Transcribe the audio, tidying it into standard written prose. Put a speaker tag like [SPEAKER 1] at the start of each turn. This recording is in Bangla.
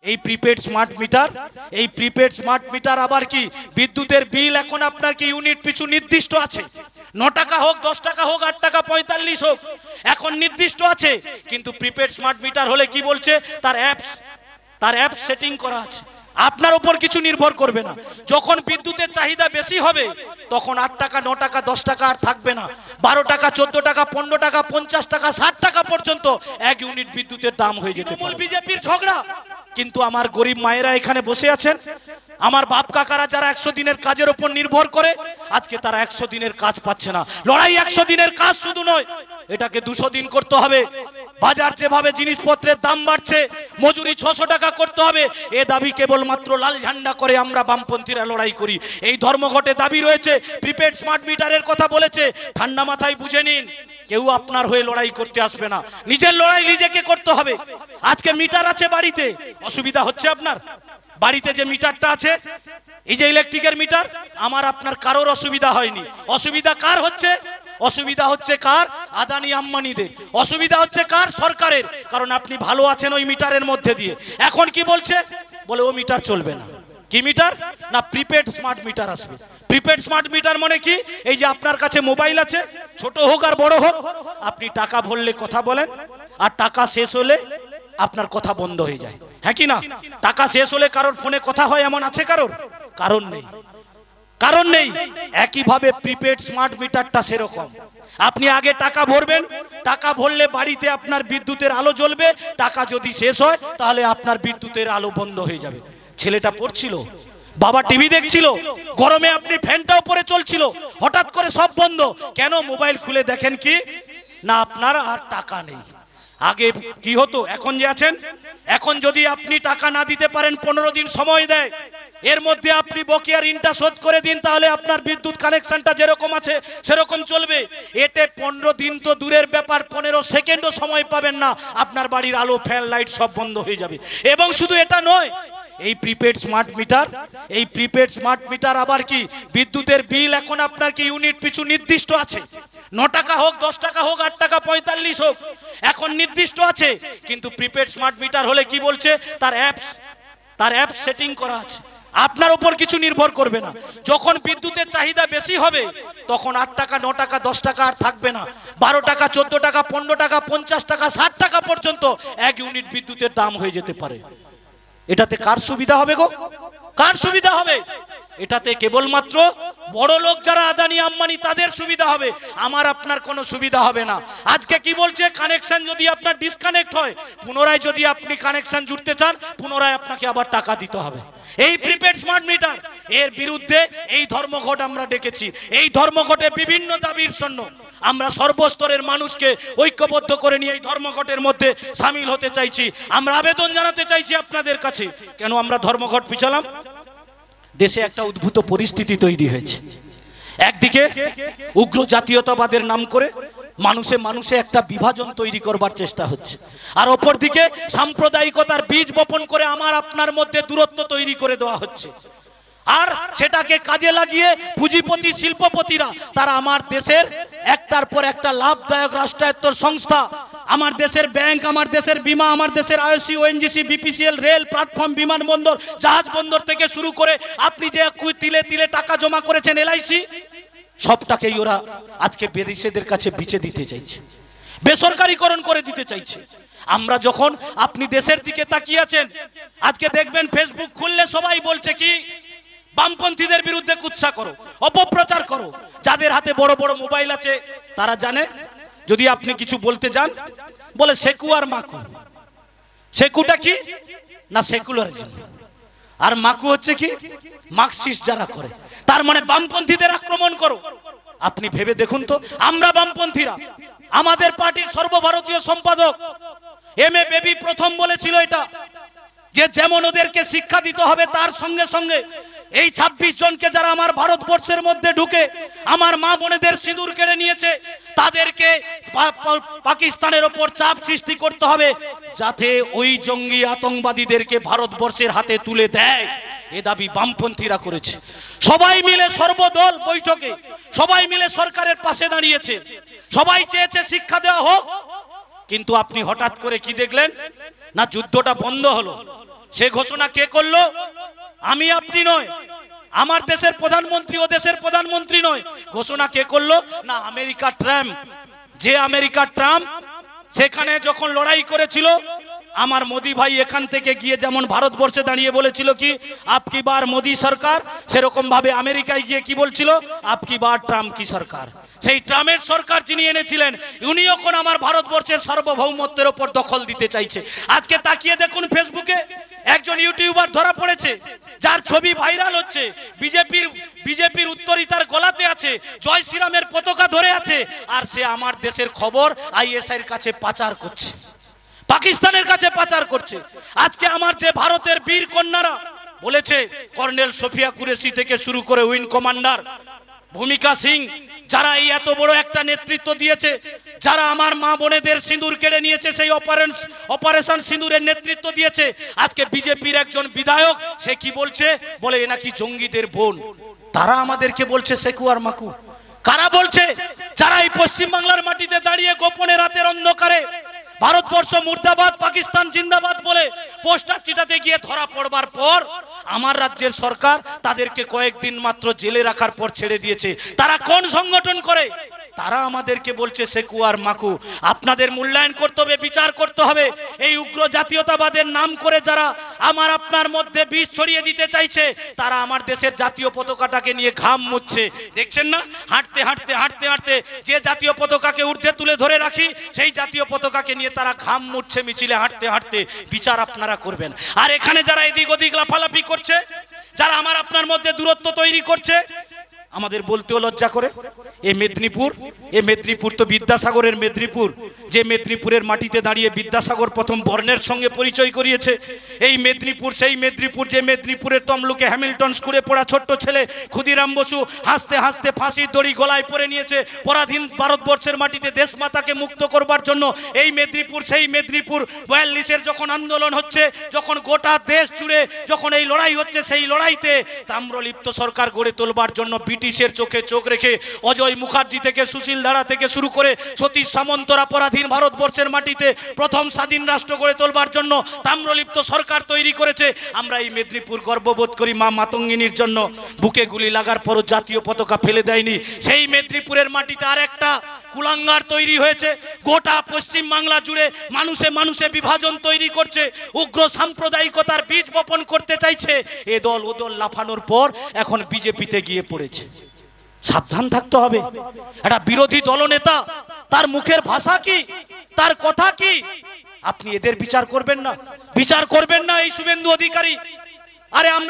[SPEAKER 1] এই প্রিপেড স্মার্ট মিটার, এই প্রিপেড স্মার্ট মিটার আবার কি বিদ্যুতের বিল এখন আপনার কি ইউনিট পিছু নির্দিষ্ট আছে, 9 টাকা হোক 10 টাকা হোক 8 টাকা 45 হোক, এখন নির্দিষ্ট আছে। কিন্তু প্রিপেড স্মার্ট মিটার হলে কি বলছে, তার অ্যাপ সেটিং করা আছে, আপনার উপর কিছু নির্ভর করবে না। যখন বিদ্যুতের চাহিদা বেশি হবে তখন 8 টাকা 9 টাকা 10 টাকা আর থাকবে না, 12 টাকা 14 টাকা 15 টাকা 50 টাকা 60 টাকা পর্যন্ত 1 ইউনিট বিদ্যুতের দাম হয়ে যেতে পারে। বিজেপির ঝগড়া, কিন্তু আমার গরিব মায়েরা এখানে বসে আছেন, আমার বাপ কাকারা যারা 100 দিনের কাজের উপর নির্ভর করে, আজকে তারা 100 দিনের কাজ পাচ্ছে না। লড়াই 100 দিনের কাজ শুধু নয়, এটাকে 200 দিন করতে হবে। বাজার যেভাবে জিনিসপত্রের দাম বাড়ছে, মজুরি 600 টাকা করতে হবে। এ দাবি কেবলমাত্র লাল ঝান্ডা করে আমরা বামপন্থীরা লড়াই করি। এই ধর্মঘটে দাবি রয়েছে, প্রিপেড স্মার্ট মিটারের কথা বলেছে, ঠান্ডা মাথায় বুঝে নিন, কেউ আপনার হয়ে লড়াই করতে আসবে না, নিজের লড়াই নিজেকে করতে হবে। আজকে মিটার আছে বাড়িতে, অসুবিধা হচ্ছে আপনার? বাড়িতে যে মিটারটা আছে, এই যে ইলেকট্রিকের মিটার, আমার আপনার কারোর অসুবিধা হয়নি। অসুবিধা কার হচ্ছে? অসুবিধা হচ্ছে কার? আদানি আম্বানিদের। অসুবিধা হচ্ছে কার? সরকারের। কারণ আপনি ভালো আছেন ওই মিটারের মধ্যে দিয়ে। এখন কি বলছে? বলে ও মিটার চলবে না। কি মিটার? না প্রিপেড স্মার্ট মিটার আসবে। প্রিপেড স্মার্ট মিটার মানে কি? এই যে আপনার কাছে মোবাইল আছে, ছোট হোক আর বড় হোক, আপনি টাকা ভরলে কথা বলেন, আর টাকা শেষ হলে আপনার কথা বন্ধ হয়ে যায়। হ্যাঁ কি না? টাকা শেষ হলে কারোর ফোনে কথা হয় এমন আছে কারোর? কারণ নেই, কারণ নেই। একইভাবে প্রিপেড স্মার্ট মিটারটা সেরকম। আপনি আগে টাকা ভরবেন, টাকা ভরলে বাড়িতে আপনার বিদ্যুতের আলো জ্বলবে, টাকা যদি শেষ হয় তাহলে আপনার বিদ্যুতের আলো বন্ধ হয়ে যাবে। ছেলেটা পড়ছিল, বাবা টিভি দেখছিল, গরমে আপনি ফ্যানটা উপরে চলছিল, হঠাৎ করে সব বন্ধ। কেন? মোবাইল খুলে দেখেন কি না আপনার আর টাকা নেই। আগে কি হতো, এখন যে আছেন, এখন যদি আপনি টাকা না দিতে পারেন 15 দিন সময় দেয়, এর মধ্যে আপনি বকেয়ার ঋণটা শোধ করে দিন, তাহলে আপনার বিদ্যুৎ কানেকশনটা যেরকম আছে সেরকম চলবে। এতে 15 দিন তো দূরের ব্যাপার, 15 সেকেন্ডও সময় পাবেন না, আপনার বাড়ির আলো ফ্যান লাইট সব বন্ধ হয়ে যাবে। এবং শুধু এটা নয়, এই প্রিপেড স্মার্ট মিটার, এই প্রিপেড স্মার্ট মিটার আবার কি বিদ্যুতের বিল এখন আপনার কি ইউনিট পিছু নির্দিষ্ট আছে, 9 টাকা হোক 10 টাকা হোক 8 টাকা 45 হোক, এখন নির্দিষ্ট আছে। কিন্তু প্রিপেড স্মার্ট মিটার হলে কি বলছে, তার অ্যাপ সেটিং করা আছে, আপনার উপর কিছু নির্ভর করবে না। যখন বিদ্যুতের চাহিদা বেশি হবে তখন 8 টাকা 9 টাকা 10 টাকা আর থাকবে না, 12 টাকা 14 টাকা 15 টাকা 50 টাকা 60 টাকা পর্যন্ত 1 ইউনিট বিদ্যুতের দাম হয়ে যেতে পারে। এটাতে কার সুবিধা হবে গো? কার সুবিধা হবে? এটাতে কেবলমাত্র বড় লোক যারা আদানি আম্বানি তাদের সুবিধা হবে, আমার আপনার কোনো সুবিধা হবে না। আজকে কি বলছে, কানেকশন যদি আপনার ডিসকানেক্ট হয়, পুনরায় যদি আপনি কানেকশন জুড়তে চান, পুনরায় আপনাকে আবার টাকা দিতে হবে। এই প্রিপেড স্মার্ট মিটার, এর বিরুদ্ধে এই ধর্মঘট আমরা ডেকেছি। এই ধর্মঘটে বিভিন্ন দাবির জন্য আমরা সর্বস্তরের মানুষকে ঐক্যবদ্ধ করে নিয়ে এই ধর্মঘটের মধ্যে সামিল হতে চাইছি। আমরা আবেদন জানাতে চাইছি আপনাদের কাছে। কেন আমরা ধর্মঘট পিছালাম? দেশে একটা উদ্ভূত পরিস্থিতি তৈরি হয়েছে। একদিকে উগ্র জাতীয়তাবাদের নাম করে মানুষে মানুষে একটা বিভাজন তৈরি করবার চেষ্টা হচ্ছে, আর অপরদিকে সাম্প্রদায়িকতার বীজ বপন করে আমার আপনার মধ্যে দূরত্ব তৈরি করে দেওয়া হচ্ছে। আর সেটাকে কাজে লাগিয়ে পুঁজিপতি শিল্পপতিরা তারা আমার দেশের একটার পর একটা লাভদায়ক রাষ্ট্রায়ত্ত সংস্থা, আমার দেশের ব্যাংক, আমার দেশের বিমা, আমার দেশের IOC, ONGC, BPCL, rail, platform, বিমানবন্দর, জাহাজ বন্দর থেকে শুরু করে আপনি যে তিলে তিলে টাকা জমা করেছেন এলআইসি, সবটাকেই ওরা আজকে বিদেশিদের কাছে বিচে দিতে চাইছে, বেসরকারীকরণ করে দিতে চাইছে। আমরা যখন আপনি দেশের দিকে তাকিয়ে আছেন, আজকে দেখবেন ফেসবুক খুললে সবাই বলছে কি, বামপন্থীদের বিরুদ্ধে কুৎসা করো, অপপ্রচার করো। যাদের হাতে বড় বড় মোবাইল আছে তারা জানে, যদি আপনি কিছু বলতে যান বলে সেকু আর মাকু। সেকুটা কি না সেকুলারিজম, আর মাকু হচ্ছে কি মার্কসিস্ট যারা করে, তার মানে বামপন্থীদের আক্রমণ করো। আপনি ভেবে দেখুন তো, আমরা বামপন্থীরা, আমাদের পার্টির সর্বভারতীয় সম্পাদক এম.এ. বেবি প্রথম বলেছিল এটা, যে যেমন ওদেরকে শিক্ষা দিতে হবে, তার সঙ্গে সঙ্গে এই 26 জনকে যারা আমার ভারতবর্ষের মধ্যে ঢুকে আমার মা বোনেদের সিঁদুর কেড়ে নিয়েছে, তাদেরকে পাকিস্তানের ওপর চাপ সৃষ্টি করতে হবে যাতে ওই জঙ্গি আতঙ্কবাদীদেরকে ভারতবর্ষের হাতে তুলে দেয়। এ দাবি বামপন্থীরা করেছে। সবাই মিলে সর্বদল বৈঠকে সবাই মিলে সরকারের পাশে দাঁড়িয়েছে, সবাই চেয়েছে শিক্ষা দেওয়া হোক। কিন্তু আপনি হঠাৎ করে কি দেখলেন না, যুদ্ধটা বন্ধ হলো, সে ঘোষণা কে করলো? আমি আপনি নয়, আমার দেশের প্রধানমন্ত্রী ও দেশের প্রধানমন্ত্রী নয়। ঘোষণা কে করলো? না আমেরিকা ট্রাম্প। যে আমেরিকা ট্রাম্প সেখানে যখন লড়াই করেছিল, আমার মোদি ভাই এখান থেকে গিয়ে যেমন ভারতবর্ষে দাঁড়িয়ে বলেছিল কি আপকি বার মোদি সরকার, সেরকম ভাবে আমেরিকায় গিয়ে কি বলছিল আপকি বার ট্রাম্প কি সরকার। সেই ট্রাম্পের সরকার যিনি এনেছিলেন, উনি এখন আমার ভারতবর্ষের সার্বভৌমত্বের ওপর দখল দিতে চাইছে। আজকে তাকিয়ে দেখুন ফেসবুকে একজন ইউটিউবার ধরা পড়েছে, যার ছবি ভাইরাল হচ্ছে, বিজেপির উত্তরিতার গলাতে আছে জয় শ্রীরামের পতাকা ধরে আছে, আর সে আমার দেশের খবর আইএসআইয়ের কাছে পাচার করছে, পাকিস্তানের কাছে পাচার করছে। আজকে আমার যে ভারতের বীর কন্যারা বলেছে, কর্নেল সোফিয়া কুরেশি থেকে শুরু করে উইং কমান্ডার ভূমিকা সিং, যারা এই এত বড় একটা নেতৃত্ব দিয়েছে, যারা আমার মা বোনেদের সিঁদুর কেড়ে নিয়েছে, সেই অপারেশন সিঁদুরের নেতৃত্ব দিয়েছে, আজকে বিজেপির একজন বিধায়ক সে কি বলছে, বলে এ নাকি জঙ্গিদের বোন। তারা আমাদেরকে বলছে সেকু আর মাকু। কারা বলছে? যারা এই পশ্চিমবাংলার মাটিতে দাঁড়িয়ে গোপনে রাতের অন্ধকারে ভারতবর্ষ মুর্দাবাদ পাকিস্তান জিন্দাবাদ বলে পোস্টার চিটাতে গিয়ে ধরা পড়বার পর আমার রাজ্যের সরকার তাদেরকে কয়েকদিন মাত্র জেলে রাখার পর ছেড়ে দিয়েছে। তারা কোন সংগঠন করে? তারা আমাদেরকে বলছে সেকু আর মাকু। আপনাদের মূল্যায়ন করতে হবে, বিচার করতে হবে। এই উগ্র জাতীয়তাবাদের নাম করে যারা আমার আপনার মধ্যে বীজ ছড়িয়ে দিতে চাইছে, তারা আমার দেশের জাতীয় পতাকাটাকে নিয়ে ঘাম মুছছে। দেখছেন না, হাঁটতে হাঁটতে হাঁটতে হাঁটতে যে জাতীয় পতাকাকে ঊর্ধ্বে তুলে ধরে রাখি, সেই জাতীয় পতাকাকে নিয়ে তারা ঘাম মুছছে মিছিলে হাঁটতে হাঁটতে। বিচার আপনারা করবেন। আর এখানে যারা এদিক ওদিক লাফালাফি করছে, যারা আমার আপনার মধ্যে দূরত্ব তৈরি করছে, আমাদের বলতেও লজ্জা করে। এই মেদিনীপুর তো বিদ্যাসাগরের মেদিনীপুর, যে মেদিনীপুরের মাটিতে দাঁড়িয়ে বিদ্যাসাগর প্রথম বর্ণের সঙ্গে পরিচয় করিয়েছে। এই মেদিনীপুর সেই মেদিনীপুর, যে মেদিনীপুরের তমলুকে হ্যামিল্টন স্কুলে পড়া ছোট্ট ছেলে ক্ষুদিরাম বসু হাসতে হাসতে ফাঁসির দড়ি গলায় পরে নিয়েছে পরাধীন ভারতবর্ষের মাটিতে দেশমাতাকে মুক্ত করবার জন্য। এই মেদিনীপুর সেই মেদিনীপুর 42-এর যখন আন্দোলন হচ্ছে, যখন গোটা দেশ জুড়ে যখন এই লড়াই হচ্ছে, সেই লড়াইতে তাম্রলিপ্ত সরকার গড়ে তোলবার জন্য ব্রিটিশের চোখে চোখ রেখে অজয় মুখার্জি থেকে সুশীল ধারা থেকে শুরু করে সতীশ সামন্তরা পরাধীন ভারতবর্ষের মাটিতে প্রথম স্বাধীন রাষ্ট্র গড়ে তোলবার জন্য তাম্রলিপ্ত সরকার তৈরি করেছে। আমরা এই মেদিনীপুর গর্ববোধ করি মা মাতঙ্গিনীর জন্য। বুকে গুলি লাগার পরও জাতীয় পতাকা ফেলে দেয়নি। সেই মেদিনীপুরের মাটিতে আর একটা কুলাঙ্গার তৈরি হয়েছে। গোটা পশ্চিম বাংলা জুড়ে মানুষে মানুষে বিভাজন তৈরি করছে, উগ্র সাম্প্রদায়িকতার বীজ বপন করতে চাইছে। এ দল ও দল লাফানোর পর এখন বিজেপিতে গিয়ে পড়েছে। সাবধান থাকতে হবে। একটা বিরোধী দলনেতা, তার মুখের ভাষা কি, তার কথা কি, আপনি এদের বিচার করবেন না, বিচার করবেন না এই শুভেন্দু অধিকারী। আরে আমরা